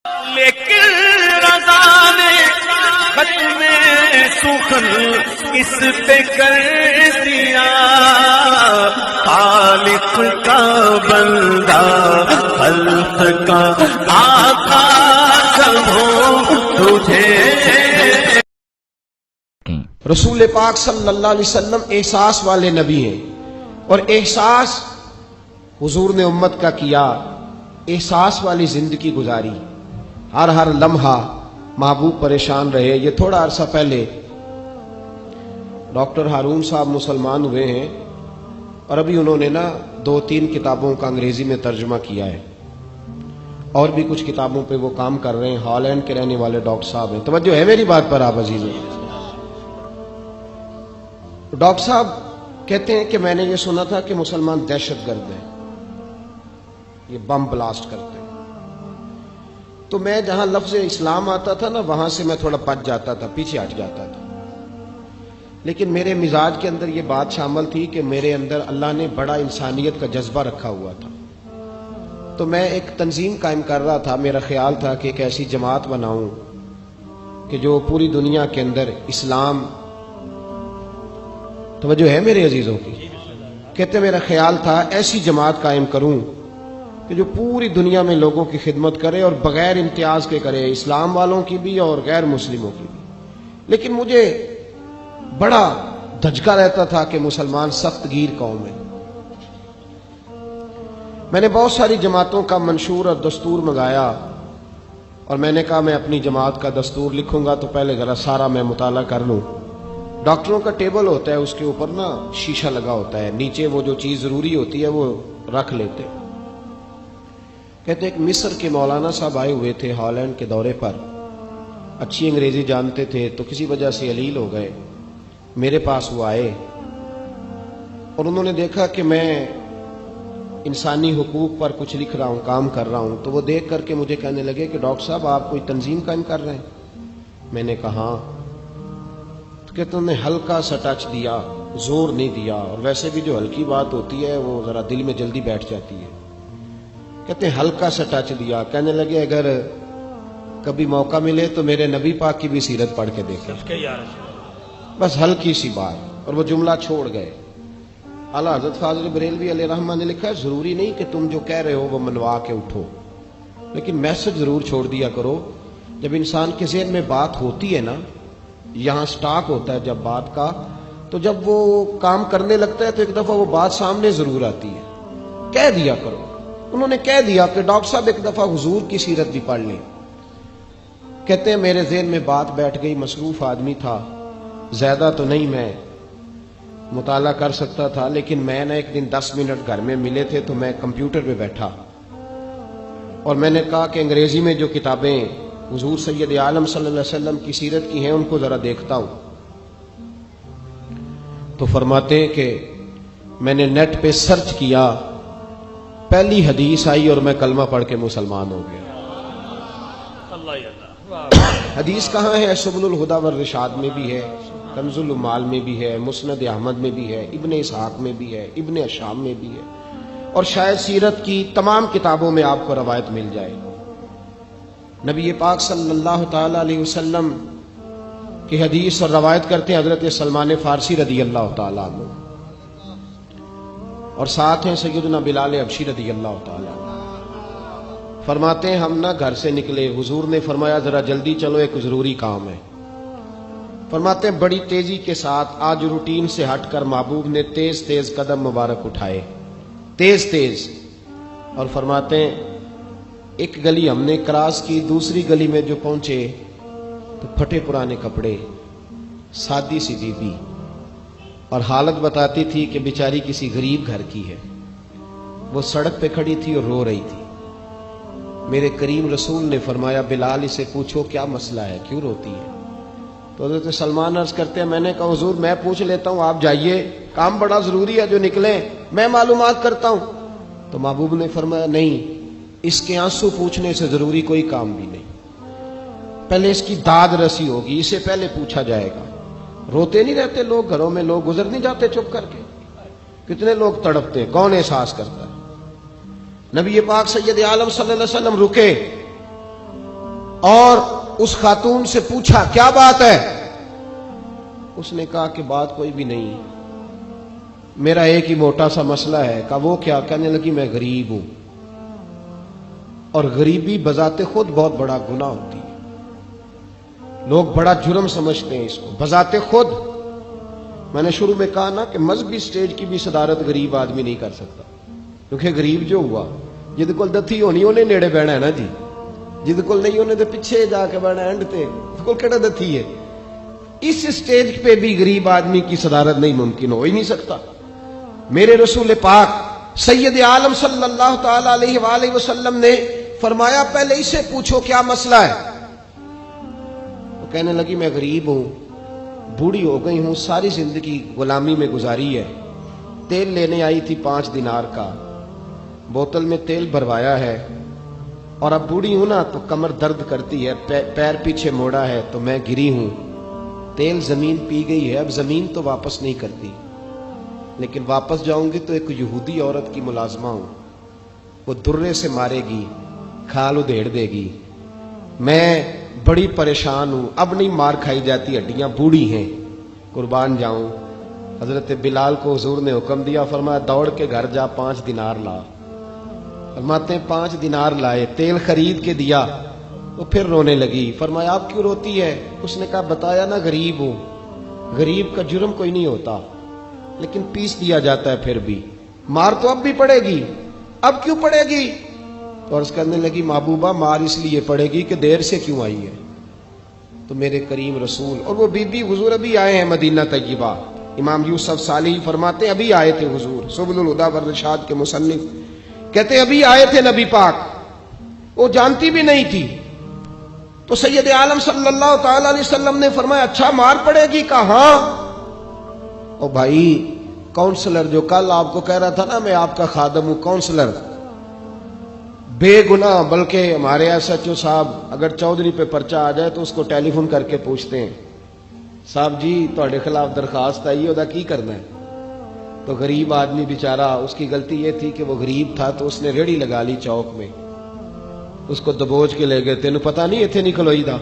لیکن رضا نے ختم سخن اس پہ کر دیا، خالق کا بندہ خلق کا آقا سب ہو تجھے۔ رسول پاک صلی اللہ علیہ وسلم احساس والے نبی ہیں، اور احساس حضور نے امت کا کیا، احساس والی زندگی گزاری، ہر لمحہ محبوب پریشان رہے۔ یہ تھوڑا عرصہ پہلے ڈاکٹر ہارون صاحب مسلمان ہوئے ہیں، اور ابھی انہوں نے 2-3 کتابوں کا انگریزی میں ترجمہ کیا ہے، اور بھی کچھ کتابوں پہ وہ کام کر رہے ہیں۔ ہالینڈ کے رہنے والے ڈاکٹر صاحب ہیں۔ توجہ ہے میری بات پر آپ عزیزوں؟ ڈاکٹر صاحب کہتے ہیں کہ میں نے یہ سنا تھا کہ مسلمان دہشت گرد ہیں، یہ بم بلاسٹ کرتے ہیں۔ تو میں جہاں لفظ اسلام آتا تھا وہاں سے میں تھوڑا پچ جاتا تھا، پیچھے ہٹ جاتا تھا، لیکن میرے مزاج کے اندر یہ بات شامل تھی کہ میرے اندر اللہ نے بڑا انسانیت کا جذبہ رکھا ہوا تھا۔ تو میں ایک تنظیم قائم کر رہا تھا، میرا خیال تھا کہ ایک ایسی جماعت بناؤں کہ جو پوری دنیا کے اندر اسلام، توجہ ہے میرے عزیزوں کی، کہتے میرا خیال تھا ایسی جماعت قائم کروں کہ جو پوری دنیا میں لوگوں کی خدمت کرے اور بغیر امتیاز کے کرے، اسلام والوں کی بھی اور غیر مسلموں کی بھی۔ لیکن مجھے بڑا دھچکا رہتا تھا کہ مسلمان سخت گیر قوم ہے۔ میں نے بہت ساری جماعتوں کا منشور اور دستور منگایا، اور میں نے کہا میں اپنی جماعت کا دستور لکھوں گا تو پہلے ذرا سارا میں مطالعہ کر لوں۔ ڈاکٹروں کا ٹیبل ہوتا ہے، اس کے اوپر شیشہ لگا ہوتا ہے، نیچے وہ جو چیز ضروری ہوتی ہے وہ رکھ لیتے۔ کہتے ایک مصر کے مولانا صاحب آئے ہوئے تھے ہالینڈ کے دورے پر، اچھی انگریزی جانتے تھے، تو کسی وجہ سے علیل ہو گئے۔ میرے پاس وہ آئے اور انہوں نے دیکھا کہ میں انسانی حقوق پر کچھ لکھ رہا ہوں، کام کر رہا ہوں، تو وہ دیکھ کر کے مجھے کہنے لگے کہ ڈاکٹر صاحب آپ کوئی تنظیم قائم کر رہے ہیں؟ میں نے کہا ہاں۔ تو کہتے انہوں نے ہلکا سا ٹچ دیا، زور نہیں دیا، اور ویسے بھی جو ہلکی بات ہوتی ہے وہ ذرا دل میں جلدی بیٹھ جاتی ہے۔ کہتے ہیں ہلکا سا ٹچ دیا، کہنے لگے اگر کبھی موقع ملے تو میرے نبی پاک کی بھی سیرت پڑھ کے دیکھیں، بس ہلکی سی بات، اور وہ جملہ چھوڑ گئے۔ اعلیٰ حضرت فاضل بریلوی علیہ رحمہ نے لکھا ہے ضروری نہیں کہ تم جو کہہ رہے ہو وہ منوا کے اٹھو، لیکن میسج ضرور چھوڑ دیا کرو۔ جب انسان کے ذہن میں بات ہوتی ہے یہاں سٹاک ہوتا ہے جب بات کا، تو جب وہ کام کرنے لگتا ہے تو ایک دفعہ وہ بات سامنے ضرور آتی ہے، کہہ دیا کرو۔ انہوں نے کہہ دیا کہ ڈاکٹر صاحب ایک دفعہ حضور کی سیرت بھی پڑھ لیں۔ کہتے ہیں میرے ذہن میں بات بیٹھ گئی، مصروف آدمی تھا، زیادہ تو نہیں میں مطالعہ کر سکتا تھا، لیکن میں ایک دن 10 منٹ گھر میں ملے تھے تو میں کمپیوٹر پہ بیٹھا، اور میں نے کہا کہ انگریزی میں جو کتابیں حضور سید عالم صلی اللہ علیہ وسلم کی سیرت کی ہیں ان کو ذرا دیکھتا ہوں۔ تو فرماتے ہیں کہ میں نے نیٹ پہ سرچ کیا، پہلی حدیث آئی اور میں کلمہ پڑھ کے مسلمان ہو گیا۔ حدیث کہاں ہے؟ سبل الہدی والرشاد میں بھی ہے، کنز المال میں بھی ہے، مسند احمد میں بھی ہے، ابن اسحاق میں بھی ہے، ابن اشام میں بھی ہے، اور شاید سیرت کی تمام کتابوں میں آپ کو روایت مل جائے۔ نبی پاک صلی اللہ تعالی علیہ وسلم کی حدیث اور روایت کرتے ہیں حضرت سلمان فارسی رضی اللہ تعالی عنہ، اور ساتھ ہیں سیدنا بلال حبشی رضی اللہ تعالی عنہ۔ فرماتے ہیں ہم گھر سے نکلے، حضور نے فرمایا ذرا جلدی چلو ایک ضروری کام ہے۔ فرماتے ہیں بڑی تیزی کے ساتھ آج روٹین سے ہٹ کر محبوب نے تیز تیز قدم مبارک اٹھائے، تیز تیز، اور فرماتے ہیں ایک گلی ہم نے کراس کی، دوسری گلی میں جو پہنچے تو پھٹے پرانے کپڑے، سادی سی بی بی، اور حالت بتاتی تھی کہ بیچاری کسی غریب گھر کی ہے۔ وہ سڑک پہ کھڑی تھی اور رو رہی تھی۔ میرے کریم رسول نے فرمایا بلال اسے پوچھو کیا مسئلہ ہے، کیوں روتی ہے؟ تو حضرت سلمان عرض کرتے ہیں میں نے کہا حضور میں پوچھ لیتا ہوں، آپ جائیے، کام بڑا ضروری ہے جو نکلیں، میں معلومات کرتا ہوں۔ تو محبوب نے فرمایا نہیں، اس کے آنسو پوچھنے سے ضروری کوئی کام بھی نہیں، پہلے اس کی داد رسی ہوگی، اسے پہلے پوچھا جائے گا۔ روتے نہیں رہتے لوگ گھروں میں، لوگ گزر نہیں جاتے چپ کر کے؟ کتنے لوگ تڑپتے، کون احساس کرتا ہے؟ نبی پاک سید عالم صلی اللہ علیہ وسلم رکے، اور اس خاتون سے پوچھا کیا بات ہے؟ اس نے کہا کہ بات کوئی بھی نہیں، میرا ایک ہی موٹا سا مسئلہ ہے۔ کہا وہ کیا؟ کہنے لگی میں غریب ہوں، اور غریبی بذات خود بہت بڑا گناہ ہوتی ہے، لوگ بڑا جرم سمجھتے ہیں اس کو بذات خود۔ میں نے شروع میں کہا نا کہ مذہبی سٹیج کی بھی صدارت غریب آدمی نہیں کر سکتا، کیونکہ غریب جو ہوا جد کول دتھی ہونی انہیں نیڑے بہنا ہے نا جی، جد کول نہیں انہیں تو پیچھے جا کے بہنا اینڈ تے کول کہڑا دتھی ہے۔ اس سٹیج پہ بھی غریب آدمی کی صدارت نہیں ممکن ہو ہی نہیں سکتا۔ میرے رسول پاک سید عالم صلی اللہ تعالی علیہ وآلہ وسلم نے فرمایا پہلے اسے پوچھو کیا مسئلہ ہے۔ وہ کہنے لگی میں غریب ہوں، بوڑھی ہو گئی ہوں، ساری زندگی غلامی میں گزاری ہے، تیل لینے آئی تھی 5 دینار کا، بوتل میں تیل بھروایا ہے، اور اب بوڑھی ہوں نا تو کمر درد کرتی ہے، پیر پیچھے موڑا ہے تو میں گری ہوں، تیل زمین پی گئی ہے، اب زمین تو واپس نہیں کرتی، لیکن واپس جاؤں گی تو ایک یہودی عورت کی ملازمہ ہوں، وہ درے سے مارے گی، کھال ادھیڑ دے گی، میں بڑی پریشان ہوں، اب نہیں مار کھائی جاتی، ہڈیاں بوڑھی ہیں، قربان جاؤں۔ حضرت بلال کو حضور نے حکم دیا، فرمایا دوڑ کے گھر جا 5 دینار لا۔ فرماتے ہیں 5 دینار لائے، تیل خرید کے دیا، وہ پھر رونے لگی۔ فرمایا آپ کیوں روتی ہے؟ اس نے کہا بتایا نا غریب ہوں، غریب کا جرم کوئی نہیں ہوتا، لیکن پیس دیا جاتا ہے، پھر بھی مار تو اب بھی پڑے گی، اب کیوں پڑے گی؟ تو عرض کرنے لگی محبوبہ مار اس لیے پڑے گی کہ دیر سے کیوں آئی ہے۔ تو میرے کریم رسول اور وہ بی بی حضور ابھی آئے ہیں مدینہ طیبہ، امام یوسف صالحی فرماتے ابھی آئے تھے حضور، سبل الہدی والرشاد کے مصنف کہتے ابھی آئے تھے نبی پاک، وہ جانتی بھی نہیں تھی۔ تو سید عالم صلی اللہ تعالی علیہ وسلم نے فرمایا اچھا مار پڑے گی؟ کہا ہاں۔ او بھائی کونسلر جو کل آپ کو کہہ رہا تھا نا میں آپ کا خادم ہوں، کونسلر بے گناہ، بلکہ ہمارے SHO صاحب اگر چودھری پہ پرچہ آ جائے تو اس کو ٹیلی فون کر کے پوچھتے ہیں صاحب جی تہاڈے خلاف درخواست آئی ہے، کی کرنا ہے؟ تو غریب آدمی بیچارہ، اس کی غلطی یہ تھی کہ وہ غریب تھا تو اس نے ریڑھی لگا لی چوک میں، اس کو دبوچ کے لے گئے، تینوں پتہ نہیں اتنے نہیں کھلوئی دا،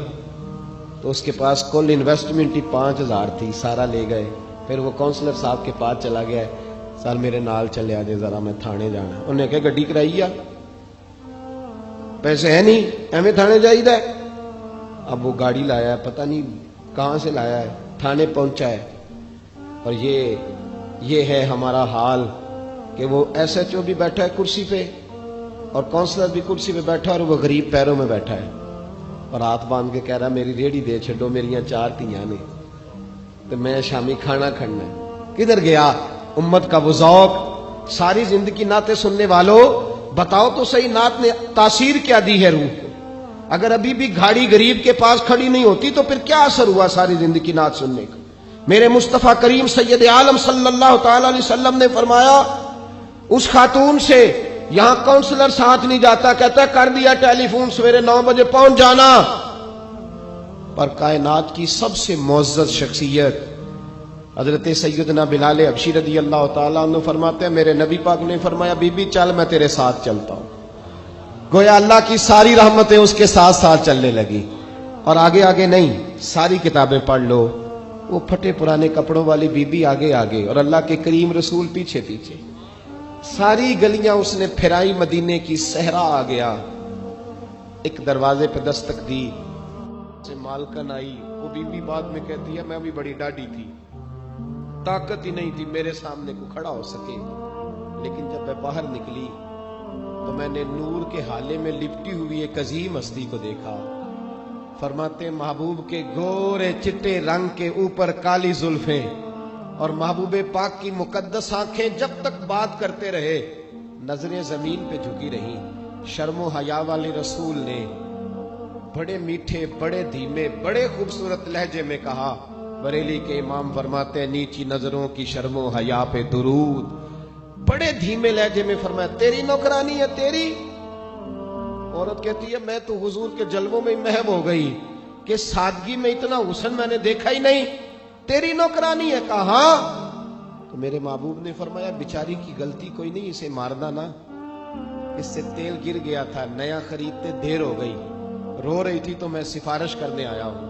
تو اس کے پاس کل انویسٹمنٹ ہی 5000 تھی، سارا لے گئے۔ پھر وہ کونسلر صاحب کے پاس چلا گیا، سر میرے نال چلے آجے ذرا میں تھانے جانا۔ انہوں نے کہا گڈی کرائی آ، پیسے ہے نہیں ایویں تھانے جائی دا ہے۔ اب وہ گاڑی لایا ہے، پتہ نہیں کہاں سے لایا ہے، تھانے پہنچا ہے، اور یہ ہے ہمارا حال کہ وہ SHO بھی بیٹھا ہے کرسی پہ اور کونسلر بھی کرسی پہ بیٹھا ہے، اور وہ غریب پیروں میں بیٹھا ہے اور ہاتھ باندھ کے کہہ رہا میری ریڑھی دے چھڈو، میریاں 4 دھیاں نے تو میں شامی کھانا کھڑنا ہے۔ کدھر گیا امت کا وہ ذوق؟ ساری زندگی نعتیں سننے والوں بتاؤ تو صحیح نعت نے تاثیر کیا دی ہے روح کو؟ اگر ابھی بھی گھاڑی غریب کے پاس کھڑی نہیں ہوتی تو پھر کیا اثر ہوا ساری زندگی نعت سننے کا؟ میرے مصطفیٰ کریم سید عالم صلی اللہ تعالی علیہ وسلم نے فرمایا اس خاتون سے یہاں کونسلر ساتھ نہیں جاتا، کہتا ہے کر دیا ٹیلی فون، سویرے 9 بجے پہنچ جانا۔ پر کائنات کی سب سے معزز شخصیت حضرت سیدنا بلال حبشی رضی اللہ تعالیٰ عنہ فرماتے ہیں میرے نبی پاک نے فرمایا بی بی چل میں تیرے ساتھ چلتا ہوں، گویا اللہ کی ساری رحمتیں اس کے ساتھ ساتھ چلنے لگی۔ اور آگے آگے نہیں، ساری کتابیں پڑھ لو، وہ پھٹے پرانے کپڑوں والی بی بی آگے آگے اور اللہ کے کریم رسول پیچھے پیچھے، ساری گلیاں اس نے پھرائی، مدینے کی صحرا آ گیا، ایک دروازے پہ دستک دی، سے مالکن آئی، وہ بی بی بعد میں کہتی ہے میں بھی بڑی ڈاڈی تھی، طاقت ہی نہیں تھی میرے سامنے کو کھڑا ہو سکے، لیکن جب میں باہر نکلی تو میں نے نور کے حالے میں لپٹی ہوئی ایک عظیم ہستی کو دیکھا۔ فرماتے محبوب کے گورے چٹے رنگ کے اوپر کالی زلفیں اور محبوب پاک کی مقدس آنکھیں جب تک بات کرتے رہے نظریں زمین پہ جھکی رہیں۔ شرم و حیا والے رسول نے بڑے میٹھے، بڑے دھیمے، بڑے خوبصورت لہجے میں کہا، بریلی کے امام فرماتے ہیں نیچی نظروں کی شرم و حیا پہ درود، بڑے دھیمے لہجے میں فرمایا تیری نوکرانی ہے تیری؟ عورت کہتی ہے میں تو حضور کے جلووں میں محو ہو گئی کہ سادگی میں اتنا حسن میں نے دیکھا ہی نہیں، تیری نوکرانی ہے؟ کہا ہاں۔ تو میرے محبوب نے فرمایا بیچاری کی غلطی کوئی نہیں، اسے مارنا نا، اس سے تیل گر گیا تھا، نیا خریدتے دیر ہو گئی، رو رہی تھی تو میں سفارش کرنے آیا ہوں.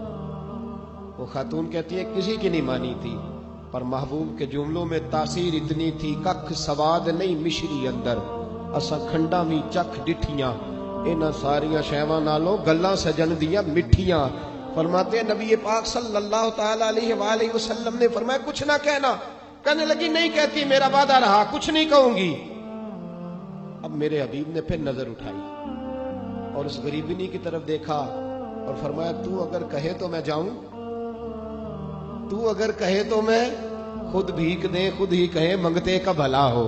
وہ خاتون کہتی ہے کسی کی نہیں مانی تھی، پر محبوب کے جملوں میں تاثیر اتنی تھی، ککھ سواد نہیں مشری اندر، اساں کھنڈا بھی چکھ ڈٹھیاں، انہاں ساریاں شیواں نالوں گلاں سجن دیاں مٹھیاں. فرماتے ہیں نبی پاک صلی اللہ تعالی علیہ وآلہ وسلم نے فرمایا کچھ نہ کہنا. کہنے لگی نہیں کہتی، میرا وعدہ رہا، کچھ نہیں کہوں گی. اب میرے حبیب نے پھر نظر اٹھائی اور اس غریبنی کی طرف دیکھا اور فرمایا تو اگر کہے تو میں جاؤں، تو اگر کہے تو میں خود بھیک دیں خود ہی کہیں منگتے کا بھلا ہو،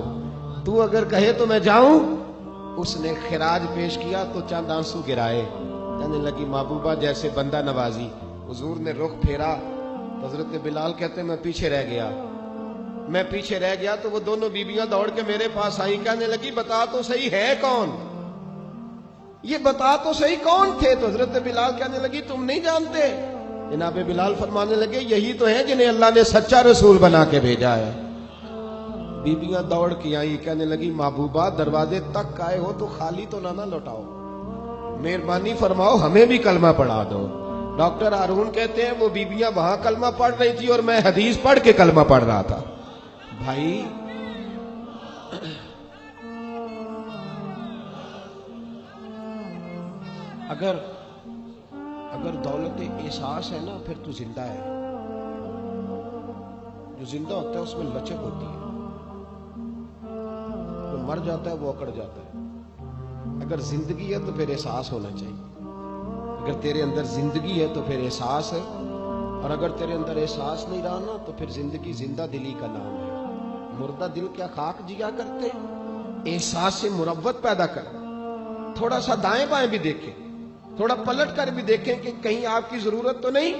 تو اگر کہے تو میں جاؤں. اس نے خراج پیش کیا تو چند آنسو گرائے. کہنے لگی محبوبہ جیسے بندہ نوازی. حضور نے رخ پھیرا تو حضرت بلال کہتے میں پیچھے رہ گیا تو وہ دونوں بیویاں دوڑ کے میرے پاس آئیں. کہنے لگی بتا تو صحیح ہے کون، یہ بتا تو صحیح کون تھے. تو حضرت بلال کہنے لگی تم نہیں جانتے. جناب بلال فرمانے لگے یہی تو ہیں جنہیں اللہ نے سچا رسول بنا کے بھیجا ہے. بیویاں دوڑ کے آئیں. کہنے لگی محبوبہ دروازے تک آئے ہو تو خالی تو نہ لوٹاؤ، مہربانی فرماؤ ہمیں بھی کلمہ پڑھا دو. ڈاکٹر ہارون کہتے ہیں وہ بیویاں وہاں کلمہ پڑھ رہی تھی اور میں حدیث پڑھ کے کلمہ پڑھ رہا تھا. بھائی اگر دولت احساس ہے نا پھر تو زندہ ہے. جو زندہ ہوتا ہے اس میں لچک ہوتی ہے، جو مر جاتا ہے وہ اکڑ جاتا ہے. اگر زندگی ہے تو پھر احساس ہونا چاہیے. اگر تیرے اندر زندگی ہے تو پھر احساس ہے، اور اگر تیرے اندر احساس نہیں رہا نا تو پھر زندگی زندہ دلی کا نام ہے. مردہ دل کیا خاک جیا کرتے، احساس سے مروت پیدا کر. تھوڑا سا دائیں بائیں بھی دیکھیں، تھوڑا پلٹ کر بھی دیکھیں کہ کہیں آپ کی ضرورت تو نہیں.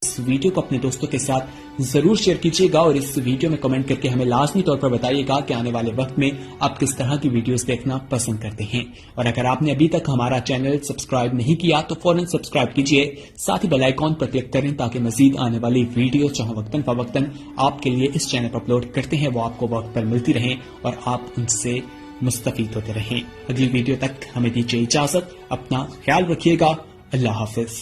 اس ویڈیو کو اپنے دوستوں کے ساتھ ضرور شیئر کیجیے گا اور اس ویڈیو میں کمنٹ کر کے ہمیں لازمی طور پر بتائیے گا کہ آنے والے وقت میں آپ کس طرح کی ویڈیوز دیکھنا پسند کرتے ہیں. اور اگر آپ نے ابھی تک ہمارا چینل سبسکرائب نہیں کیا تو فوراً سبسکرائب کیجیے، ساتھ ہی بیل آئیکن پر کلک کریں تاکہ مزید آنے والی ویڈیو چاہے وقتاً فوقتاً آپ کے لیے اس چینل پر اپلوڈ کرتے ہیں وہ آپ کو وقت پر ملتی رہیں اور آپ ان سے مستفید ہوتے رہیں. اگلی ویڈیو تک ہمیں دیجیے اجازت، اپنا خیال رکھیے گا. اللہ حافظ.